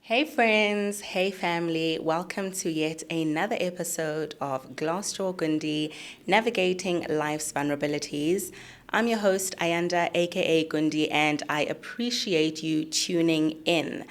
Hey friends, hey family, welcome to yet another episode of Jaw Gundi, Navigating Life's Vulnerabilities. I'm your host, Ayanda, aka Gundi, and I appreciate you tuning in.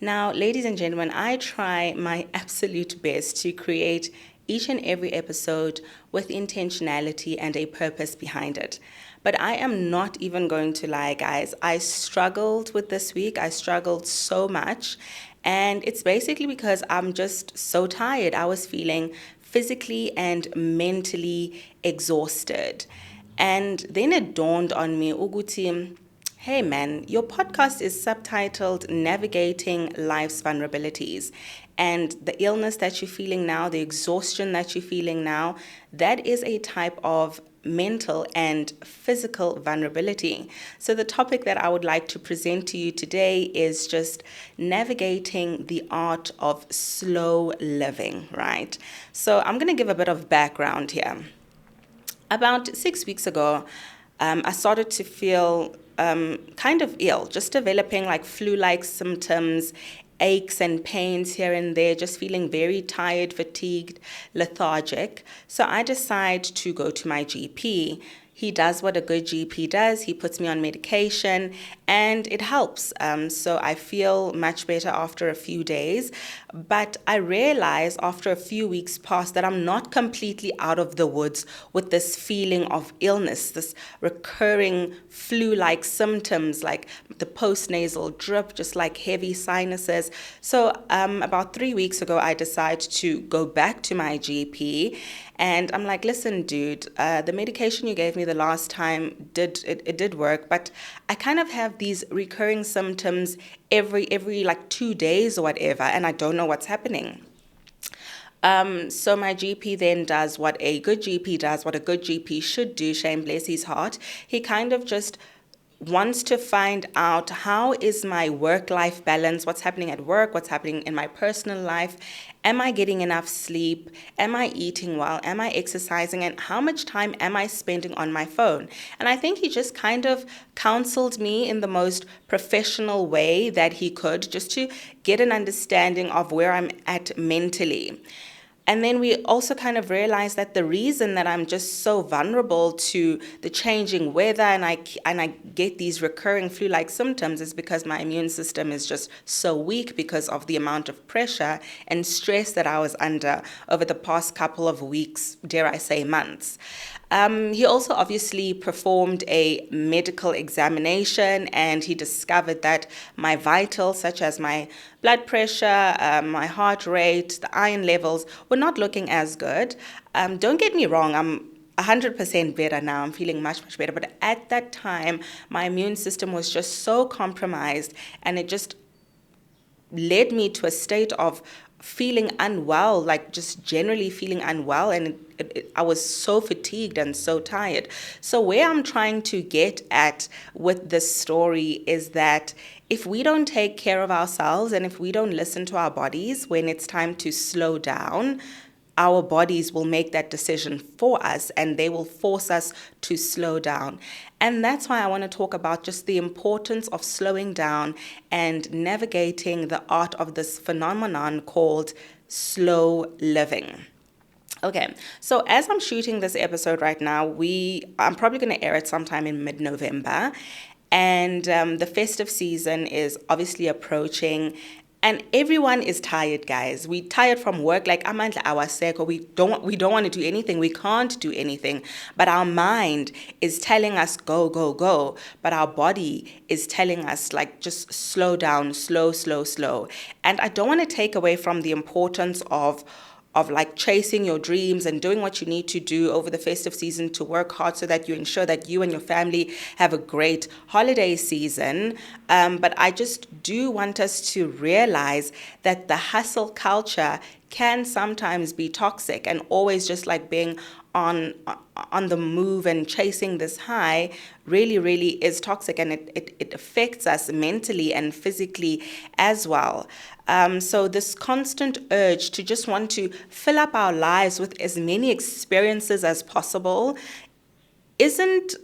Now, ladies and gentlemen, I try my absolute best to create each and every episode with intentionality and a purpose behind it. But I am not even going to lie, guys. I struggled with this week. I struggled so much. And it's basically because I'm just so tired. I was feeling physically and mentally exhausted. And then it dawned on me, Uguti, hey man, your podcast is subtitled Navigating Life's Vulnerabilities. And the illness that you're feeling now, the exhaustion that you're feeling now, that is a type of mental and physical vulnerability. So, the topic that I would like to present to you today is just navigating the art of slow living, right? So, I'm going to give a bit of background here. About 6 weeks ago, I started to feel kind of ill, just developing like flu-like symptoms, aches and pains here and there, just feeling very tired, fatigued, lethargic. So I decide to go to my GP. He does what a good GP does. He puts me on medication and it helps. So I feel much better after a few days. But I realize after a few weeks past that I'm not completely out of the woods with this feeling of illness, this recurring flu-like symptoms like the post-nasal drip, just like heavy sinuses. So about 3 weeks ago, I decided to go back to my GP. And I'm like, listen, dude, the medication you gave me the last time did work, but I kind of have these recurring symptoms every like 2 days or whatever, and I don't know what's happening. So my GP then does what a good GP does, what a good GP should do, shame bless his heart. He kind of just wants to find out how is my work-life balance, what's happening at work, what's happening in my personal life, am I getting enough sleep, am I eating well, am I exercising, and how much time am I spending on my phone? And I think he just kind of counseled me in the most professional way that he could, just to get an understanding of where I'm at mentally. And then we also kind of realized that the reason that I'm just so vulnerable to the changing weather and I get these recurring flu-like symptoms is because my immune system is just so weak because of the amount of pressure and stress that I was under over the past couple of weeks, dare I say months. He also obviously performed a medical examination and he discovered that my vitals, such as my blood pressure, my heart rate, the iron levels, were not looking as good. Don't get me wrong, I'm 100% better now. I'm feeling much, much better. But at that time, my immune system was just so compromised and it just led me to a state of feeling unwell, like just generally feeling unwell. And I was so fatigued and so tired. So where I'm trying to get at with this story is that if we don't take care of ourselves and if we don't listen to our bodies when it's time to slow down, our bodies will make that decision for us and they will force us to slow down. And that's why I want to talk about just the importance of slowing down and navigating the art of this phenomenon called slow living. Okay, so as I'm shooting this episode right now, I'm probably going to air it sometime in mid-November. And the festive season is obviously approaching. And everyone is tired, guys. We tired from work. Like amandla awaseko. We don't want to do anything. We can't do anything. But our mind is telling us go, go, go. But our body is telling us like just slow down, slow, slow, slow. And I don't want to take away from the importance of like chasing your dreams and doing what you need to do over the festive season to work hard so that you ensure that you and your family have a great holiday season. But I just do want us to realize that the hustle culture can sometimes be toxic and always just like being on the move and chasing this high really is toxic, and it affects us mentally and physically as well. So this constant urge to just want to fill up our lives with as many experiences as possible isn't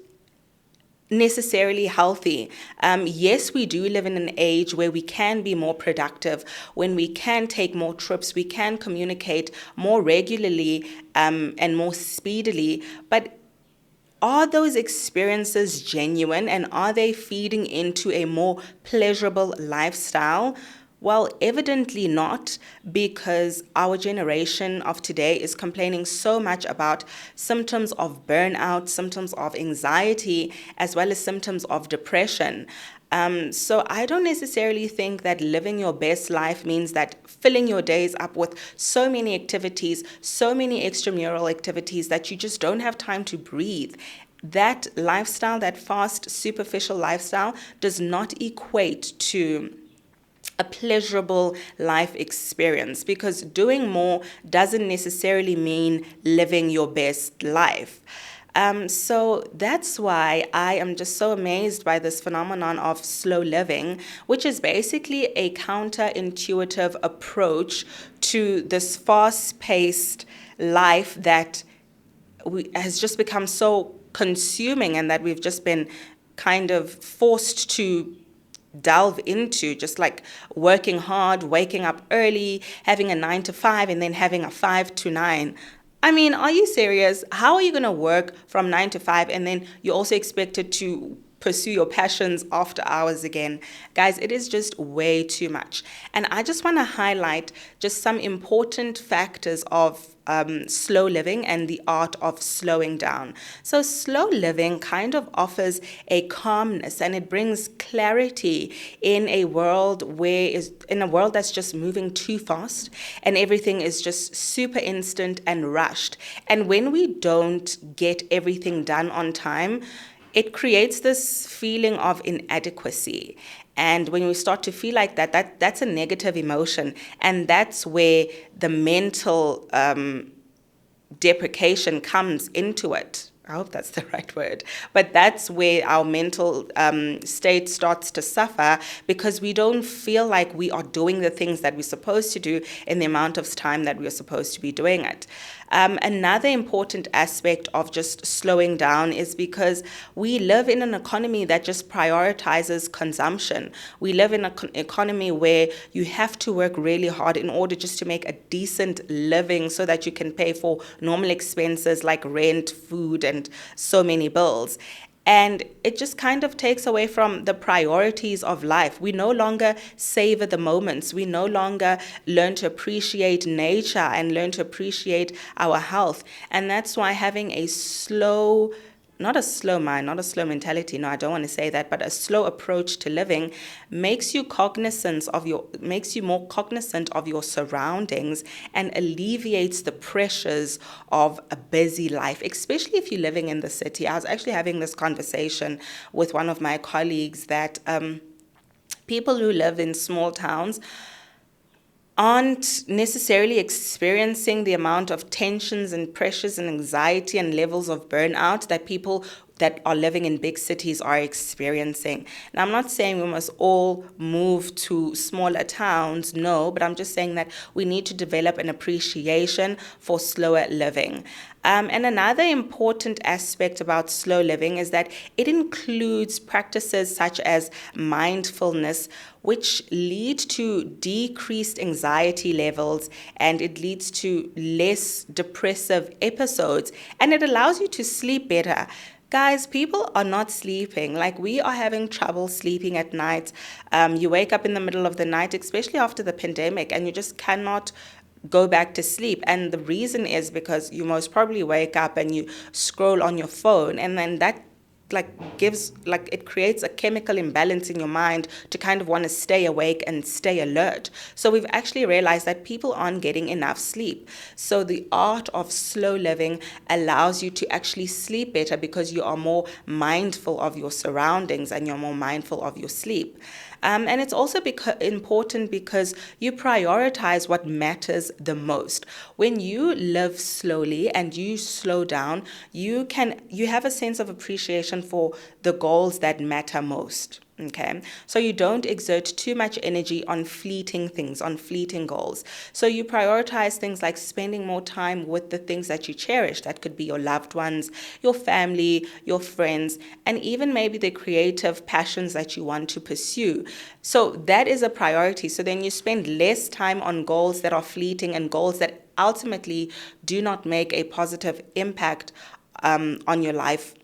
necessarily healthy. Yes, we do live in an age where we can be more productive, when we can take more trips, we can communicate more regularly and more speedily, but are those experiences genuine, and are they feeding into a more pleasurable lifestyle? Well, evidently not, because our generation of today is complaining so much about symptoms of burnout, symptoms of anxiety, as well as symptoms of depression. So I don't necessarily think that living your best life means that filling your days up with so many activities, so many extramural activities that you just don't have time to breathe. That lifestyle, that fast, superficial lifestyle, does not equate to a pleasurable life experience, because doing more doesn't necessarily mean living your best life. So that's why I am just so amazed by this phenomenon of slow living, which is basically a counterintuitive approach to this fast-paced life that has just become so consuming, and that we've just been kind of forced to delve into, just like working hard, waking up early, having a 9 to 5, and then having a 5 to 9. I mean, are you serious? How are you going to work from 9 to 5 and then you're also expected to pursue your passions after hours again? Guys, it is just way too much. And I just want to highlight just some important factors of slow living and the art of slowing down. So slow living kind of offers a calmness, and it brings clarity in a world that's just moving too fast, and everything is just super instant and rushed. And when we don't get everything done on time, it creates this feeling of inadequacy. And when we start to feel like that's a negative emotion. And that's where the mental deprecation comes into it. I hope that's the right word. But that's where our mental state starts to suffer, because we don't feel like we are doing the things that we're supposed to do in the amount of time that we're supposed to be doing it. Another important aspect of just slowing down is because we live in an economy that just prioritizes consumption. We live in an economy where you have to work really hard in order just to make a decent living so that you can pay for normal expenses like rent, food, and so many bills. And it just kind of takes away from the priorities of life. We no longer savor the moments. We no longer learn to appreciate nature and learn to appreciate our health. And that's why having a not a slow mind, not a slow mentality, no, I don't want to say that, but a slow approach to living makes you more cognizant of your surroundings and alleviates the pressures of a busy life, especially if you're living in the city. I was actually having this conversation with one of my colleagues that people who live in small towns aren't necessarily experiencing the amount of tensions and pressures and anxiety and levels of burnout that people that are living in big cities are experiencing. Now, I'm not saying we must all move to smaller towns, no, but I'm just saying that we need to develop an appreciation for slower living. And another important aspect about slow living is that it includes practices such as mindfulness, which lead to decreased anxiety levels, and it leads to less depressive episodes, and it allows you to sleep better. Guys, people are not sleeping. Like, we are having trouble sleeping at night. You wake up in the middle of the night, especially after the pandemic, and you just cannot go back to sleep. And the reason is because you most probably wake up and you scroll on your phone, and then that it creates a chemical imbalance in your mind to kind of want to stay awake and stay alert. So we've actually realized that people aren't getting enough sleep. So the art of slow living allows you to actually sleep better, because you are more mindful of your surroundings and you're more mindful of your sleep. And it's also important because you prioritize what matters the most. When you live slowly and you slow down, you have a sense of appreciation for the goals that matter most. Okay, so you don't exert too much energy on fleeting things, on fleeting goals. So you prioritize things like spending more time with the things that you cherish. That could be your loved ones, your family, your friends, and even maybe the creative passions that you want to pursue. So that is a priority. So then you spend less time on goals that are fleeting and goals that ultimately do not make a positive impact on your life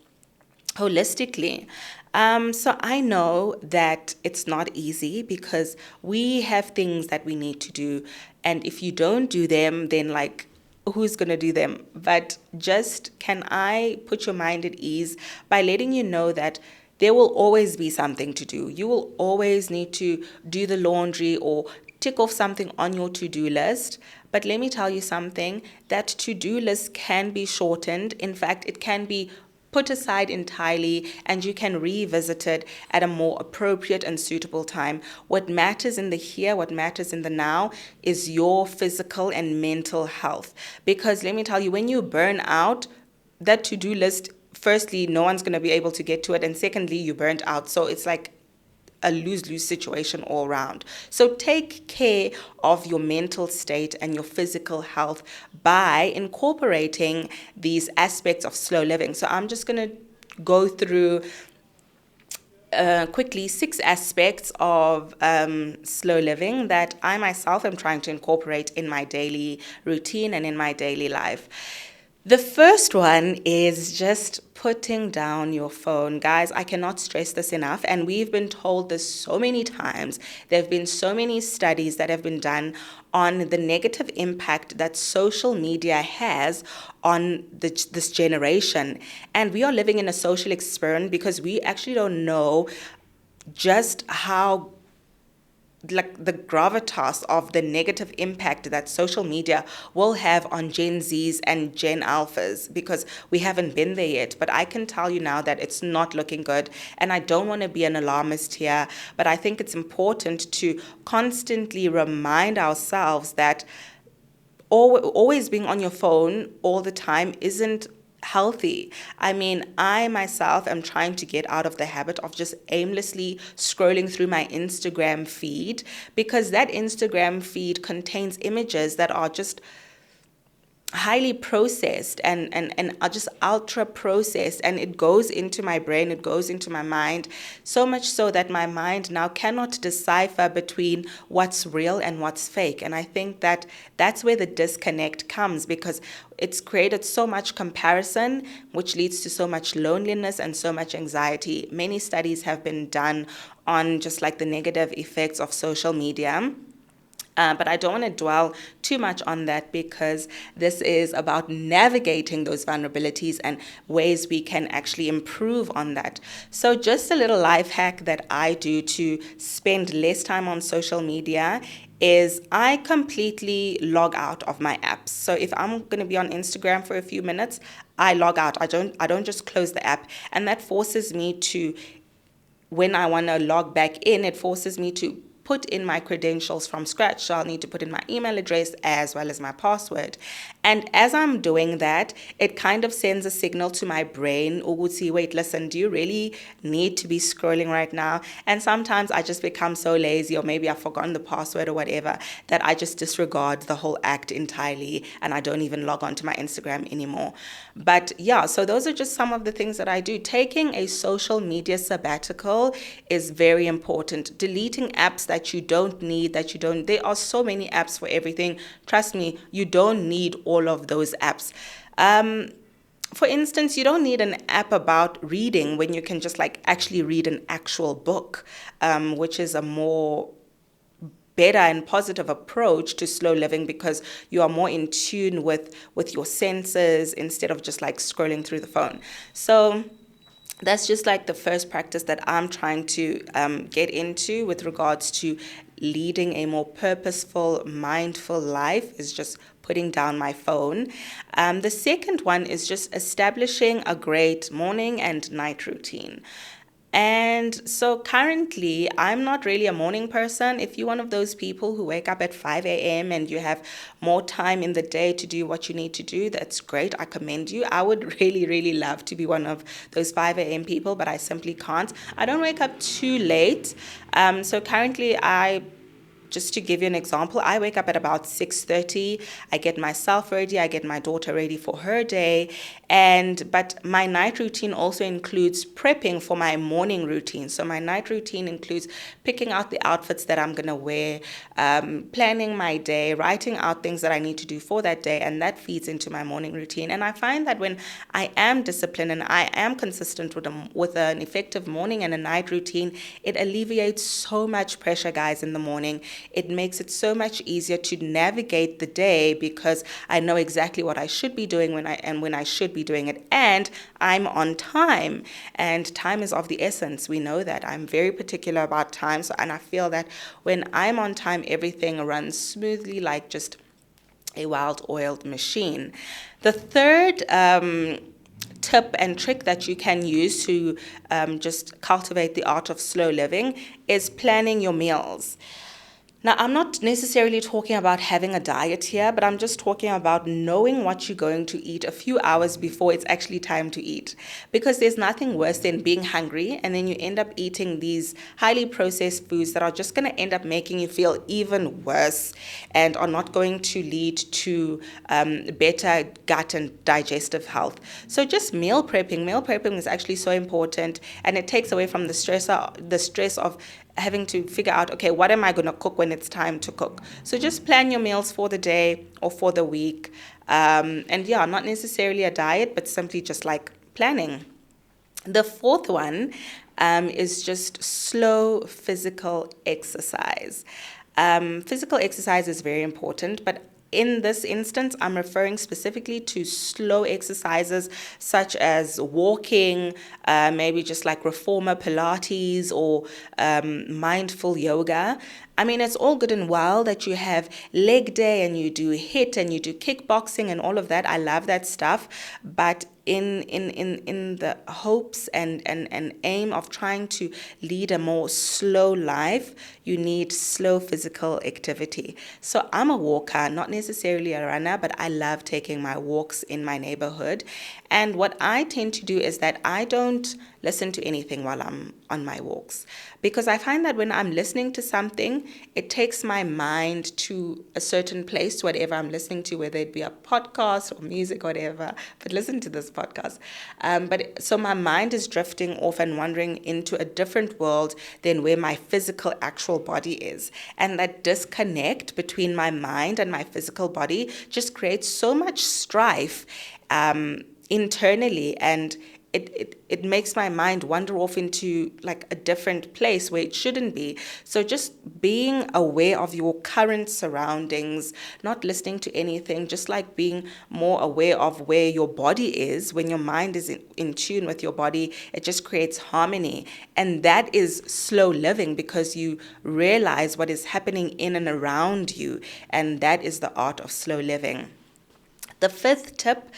holistically. So I know that it's not easy because we have things that we need to do. And if you don't do them, then like, who's going to do them? But just can I put your mind at ease by letting you know that there will always be something to do. You will always need to do the laundry or tick off something on your to-do list. But let me tell you something, that to-do list can be shortened. In fact, it can be put aside entirely and you can revisit it at a more appropriate and suitable time. What matters in the here, what matters in the now is your physical and mental health. Because let me tell you, when you burn out, that to-do list, firstly, no one's going to be able to get to it. And secondly, you burnt out. So it's like a lose-lose situation all around. So take care of your mental state and your physical health by incorporating these aspects of slow living. So I'm just going to go through quickly 6 aspects of slow living that I myself am trying to incorporate in my daily routine and in my daily life. The first one is just putting down your phone. Guys, I cannot stress this enough. And we've been told this so many times. There have been so many studies that have been done on the negative impact that social media has on this generation. And we are living in a social experiment because we actually don't know just how like the gravitas of the negative impact that social media will have on Gen Zs and Gen Alphas, because we haven't been there yet. But I can tell you now that it's not looking good. And I don't want to be an alarmist here, but I think it's important to constantly remind ourselves that always being on your phone all the time isn't healthy. I mean, I myself am trying to get out of the habit of just aimlessly scrolling through my Instagram feed, because that Instagram feed contains images that are just highly processed and are just ultra processed, and it goes into my brain, it goes into my mind, so much so that my mind now cannot decipher between what's real and what's fake. And I think that that's where the disconnect comes, because it's created so much comparison, which leads to so much loneliness and so much anxiety. Many studies have been done on just like the negative effects of social media. But I don't want to dwell too much on that, because this is about navigating those vulnerabilities and ways we can actually improve on that. So just a little life hack that I do to spend less time on social media is I completely log out of my apps. So if I'm going to be on Instagram for a few minutes, I log out. I don't just close the app. And that forces me to, when I want to log back in, it forces me to put in my credentials from scratch. So I'll need to put in my email address as well as my password. And as I'm doing that, it kind of sends a signal to my brain, Uguti, wait, listen, do you really need to be scrolling right now? And sometimes I just become so lazy, or maybe I've forgotten the password or whatever, that I just disregard the whole act entirely and I don't even log on to my Instagram anymore. But yeah, so those are just some of the things that I do. Taking a social media sabbatical is very important. Deleting apps that you don't need, there are so many apps for everything. Trust me, you don't need all of those apps. For instance, you don't need an app about reading when you can just like actually read an actual book, which is a more better and positive approach to slow living, because you are more in tune with your senses instead of just like scrolling through the phone. So that's just like the first practice that I'm trying to get into with regards to leading a more purposeful, mindful life, is just putting down my phone. The second one is just establishing a great morning and night routine. And so currently, I'm not really a morning person. If you're one of those people who wake up at 5 a.m. and you have more time in the day to do what you need to do, that's great. I commend you. I would really, really love to be one of those 5 a.m. people, but I simply can't. I don't wake up too late. So currently, just to give you an example, I wake up at about 6:30. I get myself ready. I get my daughter ready for her day. But my night routine also includes prepping for my morning routine. So my night routine includes picking out the outfits that I'm going to wear, planning my day, writing out things that I need to do for that day. And that feeds into my morning routine. And I find that when I am disciplined and I am consistent with an effective morning and a night routine, it alleviates so much pressure, guys, in the morning. It makes it so much easier to navigate the day because I know exactly what I should be doing when I should be doing it, and I'm on time. And time is of the essence. We know that. I'm very particular about time, and I feel that when I'm on time, everything runs smoothly, like just a well-oiled machine. The third tip and trick that you can use to just cultivate the art of slow living is planning your meals. Now, I'm not necessarily talking about having a diet here, but I'm just talking about knowing what you're going to eat a few hours before it's actually time to eat. Because there's nothing worse than being hungry and then you end up eating these highly processed foods that are just going to end up making you feel even worse and are not going to lead to better gut and digestive health. So just meal prepping. Meal prepping is actually so important, and it takes away from the stress of having to figure out, okay, what am I going to cook when it's time to cook? So just plan your meals for the day or for the week. And yeah, not necessarily a diet, but simply just like planning. The fourth one is just slow physical exercise. Physical exercise is very important, but in this instance, I'm referring specifically to slow exercises such as walking, maybe just like reformer Pilates or mindful yoga. I mean, it's all good and well that you have leg day and you do HIIT and you do kickboxing and all of that. I love that stuff. But in the hopes and aim of trying to lead a more slow life, you need slow physical activity. So I'm a walker, not necessarily a runner, but I love taking my walks in my neighborhood. And what I tend to do is that I don't listen to anything while I'm on my walks, because I find that when I'm listening to something, it takes my mind to a certain place, whatever I'm listening to, whether it be a podcast or music or whatever. But listen to this podcast. So my mind is drifting off and wandering into a different world than where my physical actual body is. And that disconnect between my mind and my physical body just creates so much strife internally, and it makes my mind wander off into like a different place where it shouldn't be. So just being aware of your current surroundings, not listening to anything, just like being more aware of where your body is. When your mind is in tune with your body, it just creates harmony. And that is slow living, because you realize what is happening in and around you. And that is the art of slow living. The fifth tip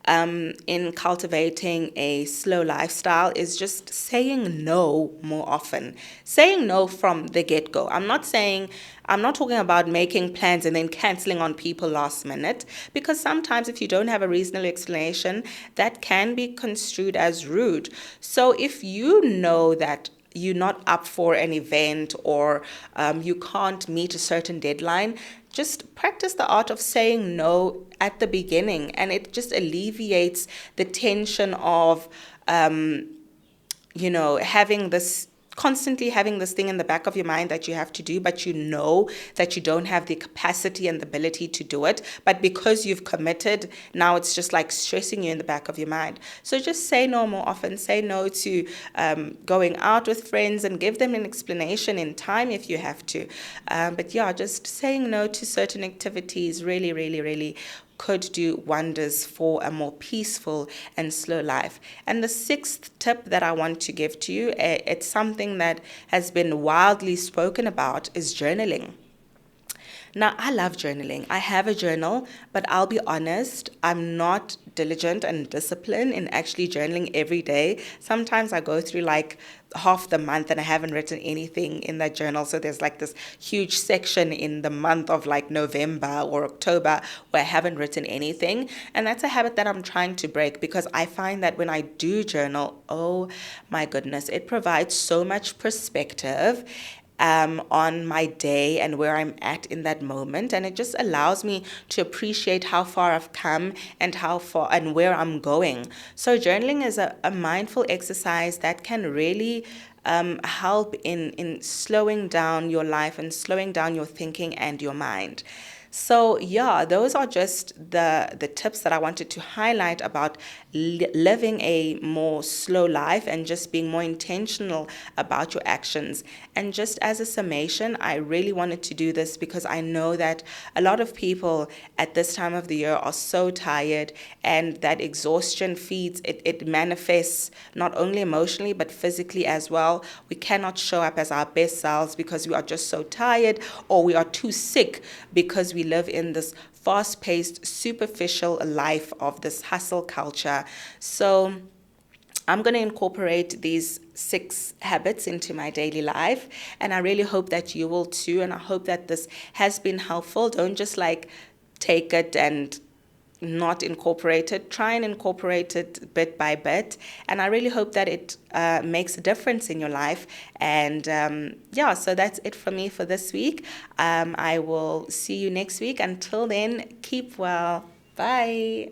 in cultivating a slow lifestyle is just saying no more often. Saying no from the get-go. I'm not talking about making plans and then canceling on people last minute, because sometimes if you don't have a reasonable explanation, that can be construed as rude. So if you know that you're not up for an event or you can't meet a certain deadline, just practice the art of saying no at the beginning, and it just alleviates the tension of, constantly having this thing in the back of your mind that you have to do, but you know that you don't have the capacity and the ability to do it. But because you've committed, now it's just like stressing you in the back of your mind. So just say no more often. Say no to going out with friends, and give them an explanation in time if you have to. But yeah, just saying no to certain activities really, really, really could do wonders for a more peaceful and slow life. And the sixth tip that I want to give to you, it's something that has been wildly spoken about, is journaling. Now, I love journaling. I have a journal, but I'll be honest, I'm not diligent and disciplined in actually journaling every day. Sometimes I go through like half the month and I haven't written anything in that journal. So there's like this huge section in the month of like November or October where I haven't written anything. And that's a habit that I'm trying to break, because I find that when I do journal, oh my goodness, it provides so much perspective on my day and where I'm at in that moment. And it just allows me to appreciate how far I've come and how far and where I'm going. So journaling is a mindful exercise that can really help in slowing down your life and slowing down your thinking and your mind. So yeah, those are just the tips that I wanted to highlight about living a more slow life and just being more intentional about your actions. And just as a summation, I really wanted to do this because I know that a lot of people at this time of the year are so tired, and that exhaustion feeds, it manifests not only emotionally but physically as well. We cannot show up as our best selves because we are just so tired, or we are too sick because we live in this fast-paced, superficial life of this hustle culture. So I'm going to incorporate these 6 habits into my daily life, and I really hope that you will too. And I hope that this has been helpful. Don't just like take it and not incorporate it. Try and incorporate it bit by bit, and I really hope that it makes a difference in your life. And yeah, so that's it for me for this week. I will see you next week. Until then, keep well. Bye.